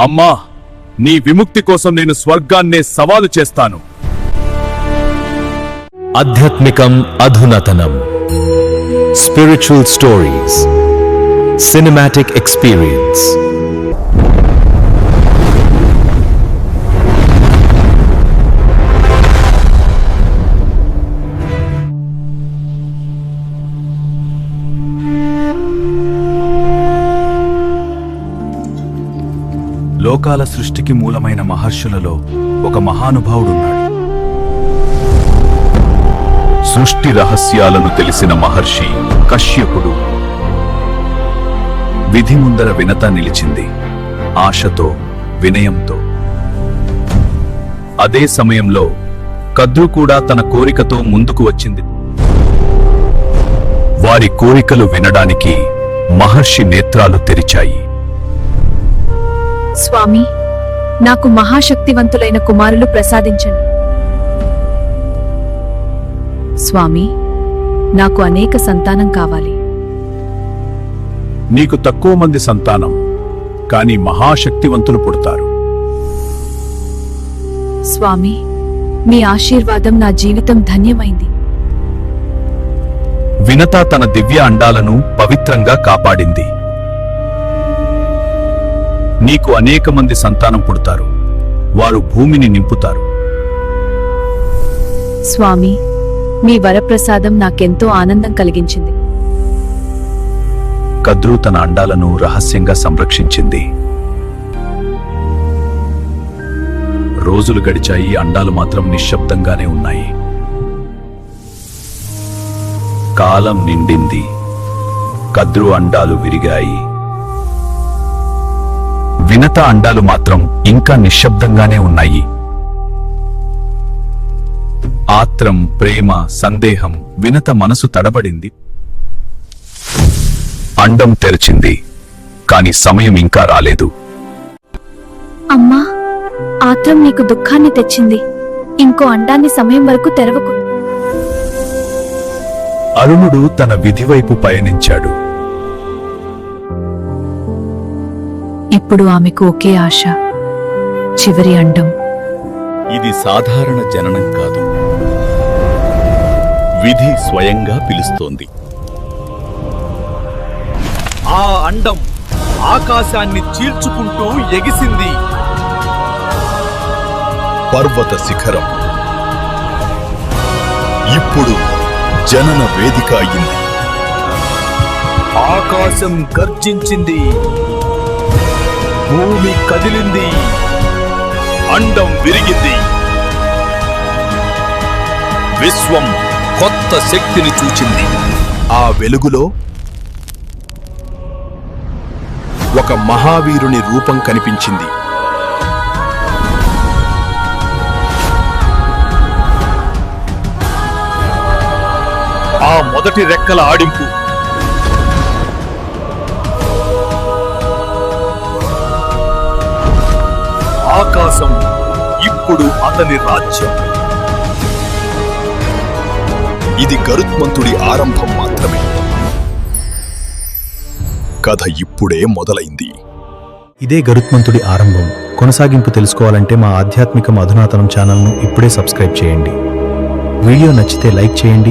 అమ్మా, నీ విముక్తి కోసం నేను స్వర్గాన్నే సవాలు చేస్తాను. ఆధ్యాత్మికం అధునాతనం, స్పిరిచువల్ స్టోరీస్, సినిమాటిక్ ఎక్స్పీరియన్స్. లోకాల సృష్టికి మూలమైన మహర్షులలో ఒక మహానుభావుడున్నాడు. సృష్టి రహస్యాలను తెలిసిన మహర్షి కశ్యపుడు. విధి ముందర వినత నిలిచింది, ఆశతో, వినయంతో. అదే సమయంలో కద్రు కూడా తన కోరికతో ముందుకు వచ్చింది. వారి కోరికలు వినడానికి మహర్షి నేత్రాలు తెరిచాయి. స్వామి, నాకు మహాశక్తివంతులైన కుమారులు ప్రసాదించండి. స్వామి, నాకు అనేక సంతానం కావాలి. నీకు తక్కువ మంది సంతానం, కాని మహాశక్తివంతులు పుడతారు. స్వామి, మీ ఆశీర్వాదం నా జీవితం ధన్యమైంది. వినత తన దివ్య అండాలను పవిత్రంగా కాపాడింది. నీకు అనేక మంది సంతానం పుడతారు, వారు భూమిని నింపుతారు. స్వామి, మీ వరప్రసాదం నాకెంతో ఆనందం కలిగించింది. కద్రు తన అండాలను రహస్యంగా సంరక్షించింది. రోజులు గడిచాయి, అండాలు మాత్రం నిశ్శబ్దంగానే ఉన్నాయి. కాలం నిండింది, కద్రు అండాలు విరిగాయి. వినత అండాలు మాత్రం ఇంకా నిశ్శబ్దంగానే ఉన్నాయి. ఆత్రం, ప్రేమ, సందేహం. వినత మనసు తడబడింది. అండం తెరిచింది, కాని సమయం ఇంకా రాలేదు. అమ్మా, ఆత్రం నీకు దుఃఖాన్ని తెచ్చింది. ఇంకో అండాన్ని సమయం వరకు తెరవకు. అరుణుడు తన విధివైపు పయనించాడు. ఇప్పుడు ఆమెకు ఒకే ఆశ, చివరి అండం. ఇది సాధారణ జననం కాదు, విధి స్వయంగా పిలుస్తోంది. ఆ అండం ఆకాశాన్ని చీల్చుకుంటూ ఎగిసింది. పర్వత శిఖరం ఇప్పుడు జనన వేదిక అయింది. ఆకాశం గర్జించింది, భూమి కదిలింది, అండం విరిగింది. విశ్వం కొత్త శక్తిని చూచింది. ఆ వెలుగులో ఒక మహావీరుని రూపం కనిపించింది. ఆ మొదటి రెక్కల ఆడింపు ఆకాశం ఇప్పుడు అతని రాజ్యం. ఇది గరుత్మంతుడి ఆరంభం మాత్రమే. కథ ఇప్పుడే మొదలైంది. ఇదే గరుత్మంతుడి ఆరంభం. కొనసాగింపు తెలుసుకోవాలంటే మా ఆధ్యాత్మికం అధునాతనం ఛానల్ను ఇప్పుడే సబ్స్క్రైబ్ చేయండి. వీడియో నచ్చితే లైక్ చేయండి.